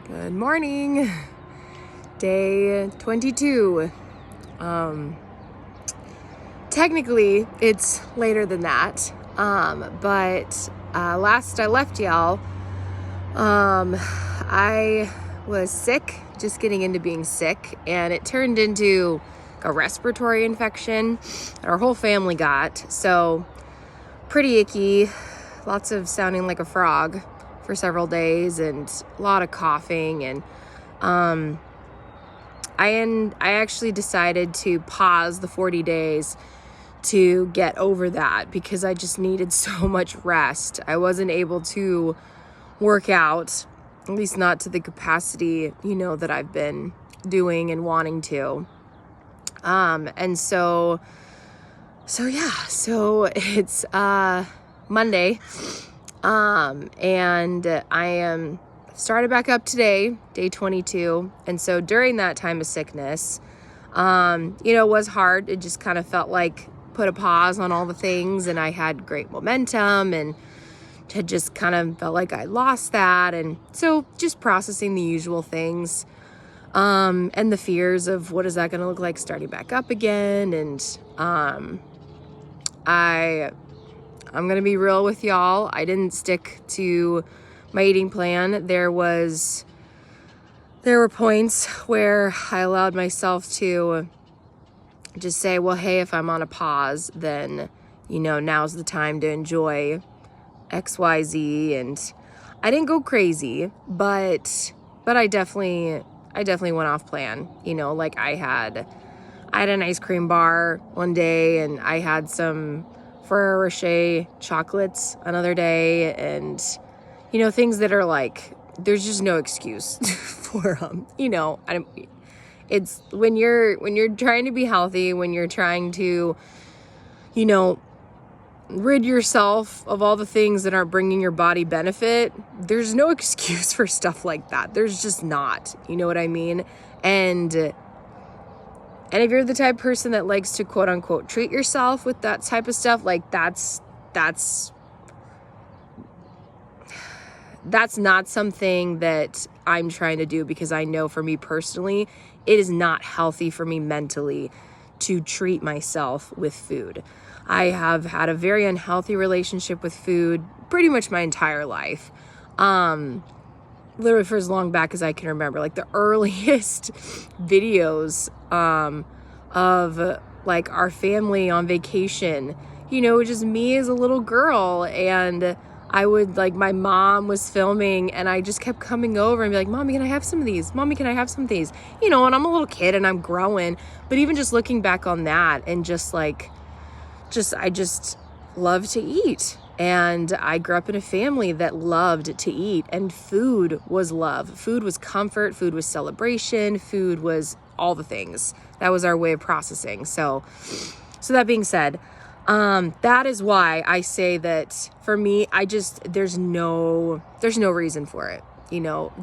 Good morning. Day 22. Technically, it's later than that. But last I left y'all, I was sick, just getting into being sick, and it turned into a respiratory infection our whole family got. So pretty icky, lots of sounding like a frog for several days and a lot of coughing. And I actually decided to pause the 40 days to get over that because I just needed so much rest. I wasn't able to work out, at least not to the capacity, that I've been doing and wanting to. And so it's Monday. And I am started back up today, day 22. And so during that time of sickness, it was hard. It just kind of felt like put a pause on all the things, and I had great momentum and had just kind of felt like I lost that. And so just processing the usual things, and the fears of what is that going to look like starting back up again. And, I'm going to be real with y'all. I didn't stick to my eating plan. There were points where I allowed myself to just say, well, hey, if I'm on a pause, then, now's the time to enjoy XYZ. And I didn't go crazy, but I definitely went off plan. Like I had an ice cream bar one day, and I had some Ferrero Rocher chocolates another day, and things that are like, there's just no excuse for them. It's when you're trying to be healthy, when you're trying to rid yourself of all the things that aren't bringing your body benefit, there's no excuse for stuff like that. There's just not. You know what I mean? And if you're the type of person that likes to quote unquote treat yourself with that type of stuff, like that's not something that I'm trying to do, because I know for me personally, it is not healthy for me mentally to treat myself with food. I have had a very unhealthy relationship with food pretty much my entire life. Literally for as long back as I can remember, like the earliest videos of like our family on vacation, just me as a little girl, and I would, like, my mom was filming, and I just kept coming over and be like, Mommy, can I have some of these? Mommy, can I have some of these? And I'm a little kid and I'm growing, but even just looking back on that and I just love to eat. And I grew up in a family that loved to eat, and food was love. Food was comfort. Food was celebration. Food was all the things. That was our way of processing. So that being said, that is why I say that for me, there's no reason for it.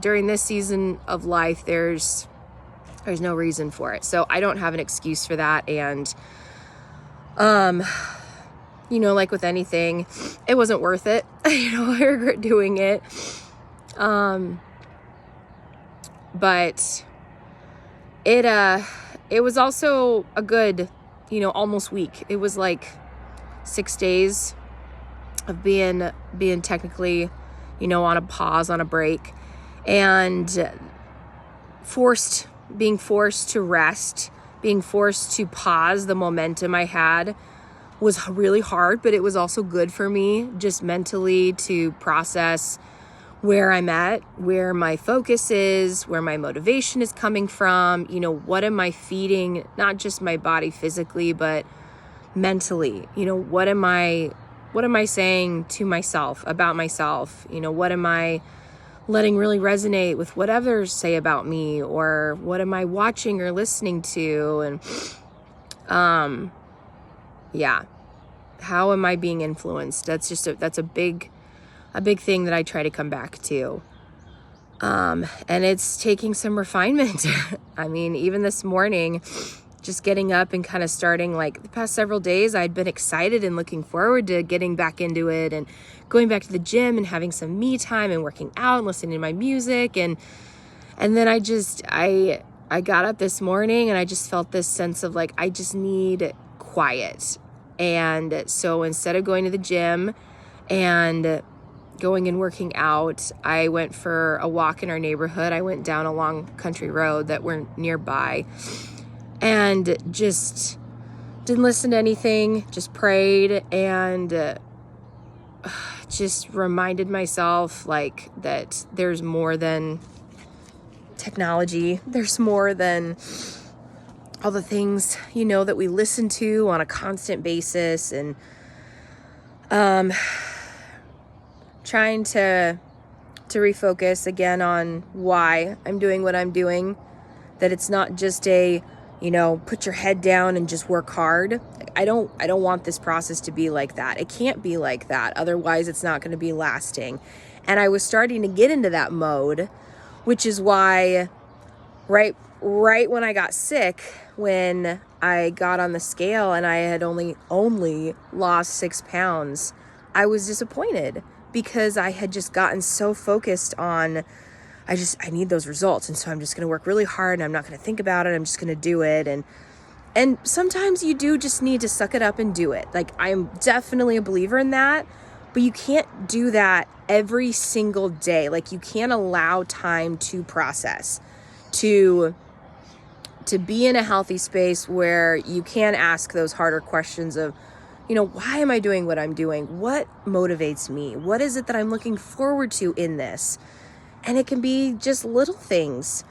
During this season of life, there's no reason for it. So I don't have an excuse for that. And, like with anything, it wasn't worth it. I regret doing it. But it was also a good, almost week. It was like 6 days of being technically, on a pause, on a break, and being forced to rest, being forced to pause the momentum I had was really hard, but it was also good for me just mentally to process where I'm at, where my focus is, where my motivation is coming from, what am I feeding, not just my body physically, but mentally, what am I saying to myself about myself? What am I letting really resonate with what others say about me, or what am I watching or listening to? And, how am I being influenced? That's a big thing that I try to come back to. And it's taking some refinement. I mean, even this morning, just getting up and kind of starting, like the past several days, I'd been excited and looking forward to getting back into it and going back to the gym and having some me time and working out and listening to my music. And And then I got up this morning and I just felt this sense of like, I just need quiet. And so instead of going to the gym and going and working out, I went for a walk in our neighborhood. I went down a long country road that we're nearby and just didn't listen to anything, just prayed and just reminded myself like that there's more than technology. There's more than all the things, that we listen to on a constant basis, and trying to refocus again on why I'm doing what I'm doing, that it's not just a, put your head down and just work hard. I don't want this process to be like that. It can't be like that. Otherwise, it's not going to be lasting. And I was starting to get into that mode, which is why right when I got sick, when I got on the scale and I had only lost 6 pounds, I was disappointed because I had just gotten so focused on, I need those results. And so I'm just going to work really hard and I'm not going to think about it. I'm just going to do it. And sometimes you do just need to suck it up and do it. Like, I'm definitely a believer in that, but you can't do that every single day. Like, you can't allow time to process, to be in a healthy space where you can ask those harder questions of, why am I doing what I'm doing? What motivates me? What is it that I'm looking forward to in this? And it can be just little things,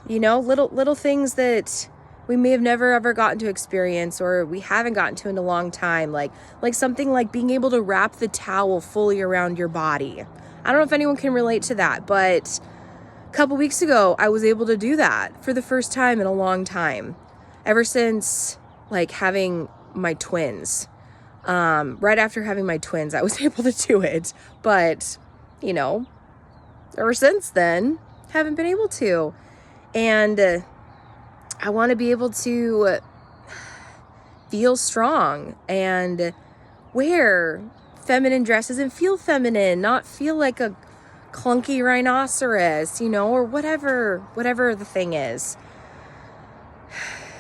little things that we may have never ever gotten to experience, or we haven't gotten to in a long time. Like something like being able to wrap the towel fully around your body. I don't know if anyone can relate to that, but a couple weeks ago, I was able to do that for the first time in a long time. Ever since like having my twins, right after having my twins, I was able to do it. But, ever since then, haven't been able to. And I want to be able to feel strong and wear feminine dresses and feel feminine, not feel like a clunky rhinoceros, or whatever the thing is.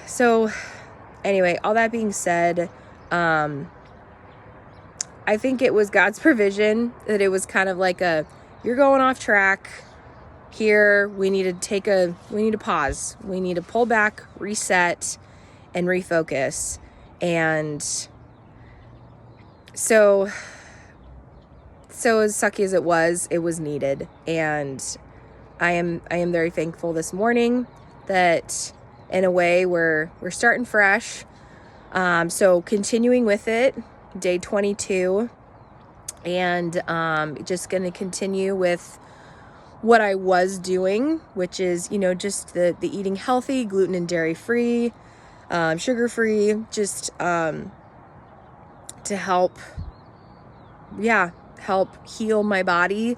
So anyway, all that being said, I think it was God's provision that it was kind of like you're going off track here. We need to pause. We need to pull back, reset, and refocus. And so as sucky as it was needed. And I am very thankful this morning that in a way we're starting fresh. So continuing with it, day 22, and just going to continue with what I was doing, which is, just the eating healthy, gluten and dairy free, sugar free, just to help heal my body,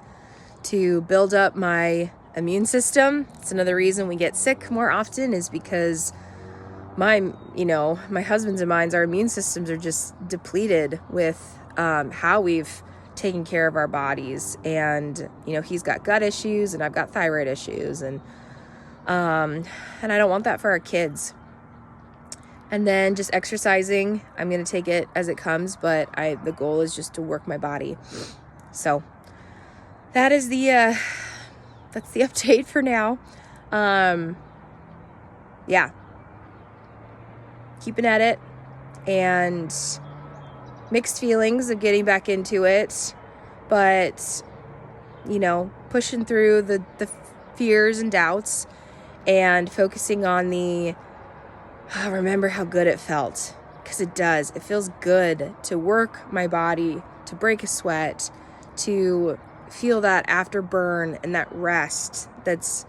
to build up my immune system. It's another reason we get sick more often, is because my husband's and mine's, our immune systems are just depleted with how we've taken care of our bodies. And he's got gut issues and I've got thyroid issues, and I don't want that for our kids. And then just exercising, I'm going to take it as it comes, but the goal is just to work my body. So that is that's the update for now. Keeping at it, and mixed feelings of getting back into it, but pushing through the fears and doubts, and focusing on remember how good it felt, because it does. It feels good to work my body, to break a sweat, to feel that afterburn and that rest that's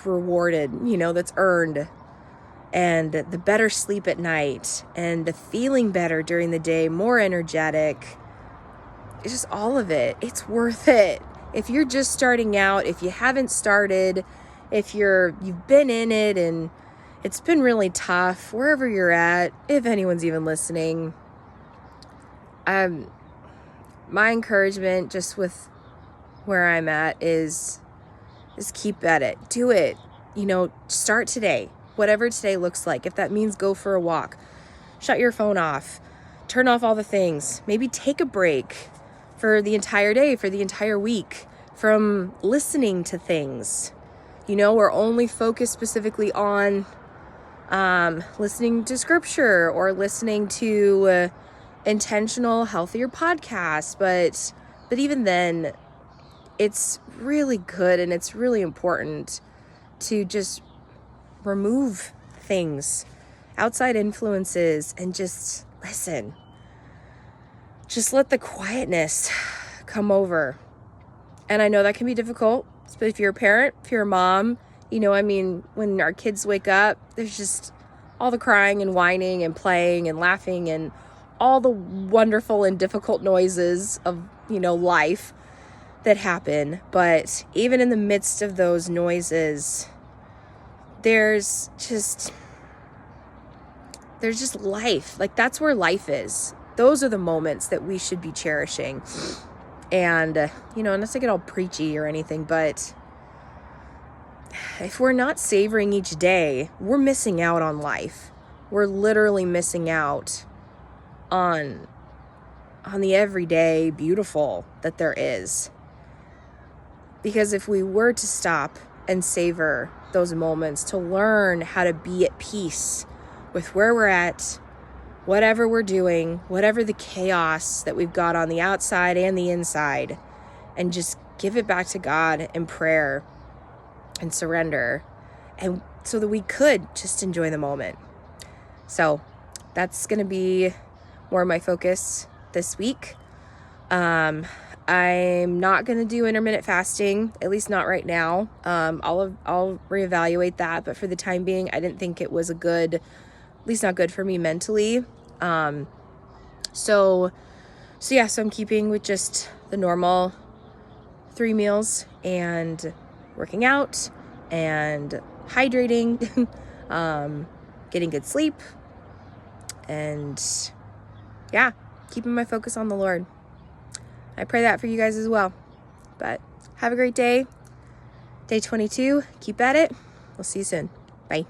rewarded, that's earned, and the better sleep at night, and the feeling better during the day, more energetic. It's just all of it. It's worth it. If you're just starting out, if you haven't started, if you've been in it and it's been really tough, wherever you're at, if anyone's even listening, my encouragement just with where I'm at is Just keep at it. Do it. Start today. Whatever today looks like. If that means go for a walk, shut your phone off, turn off all the things. Maybe take a break for the entire day, for the entire week from listening to things. Or only focus specifically on listening to scripture or listening to intentional, healthier podcasts. But even then, it's really good and it's really important to just remove things, outside influences, and just listen. Just let the quietness come over. And I know that can be difficult, but if you're a parent, if you're a mom, when our kids wake up, there's just all the crying and whining and playing and laughing and all the wonderful and difficult noises of, life that happen. But even in the midst of those noises, there's just life. Like, that's where life is. Those are the moments that we should be cherishing. And, not to get all preachy or anything, but if we're not savoring each day, we're missing out on life. We're literally missing out on the everyday beautiful that there is. Because if we were to stop and savor those moments, to learn how to be at peace with where we're at, whatever we're doing, whatever the chaos that we've got on the outside and the inside, and just give it back to God in prayer and surrender, and so that we could just enjoy the moment. So that's going to be more of my focus this week. I'm not going to do intermittent fasting, at least not right now. I'll reevaluate that, but for the time being, I didn't think it was at least not good for me mentally. So I'm keeping with just the normal 3 meals and working out and hydrating, getting good sleep, and keeping my focus on the Lord. I pray that for you guys as well. But have a great day. Day 22. Keep at it. We'll see you soon. Bye.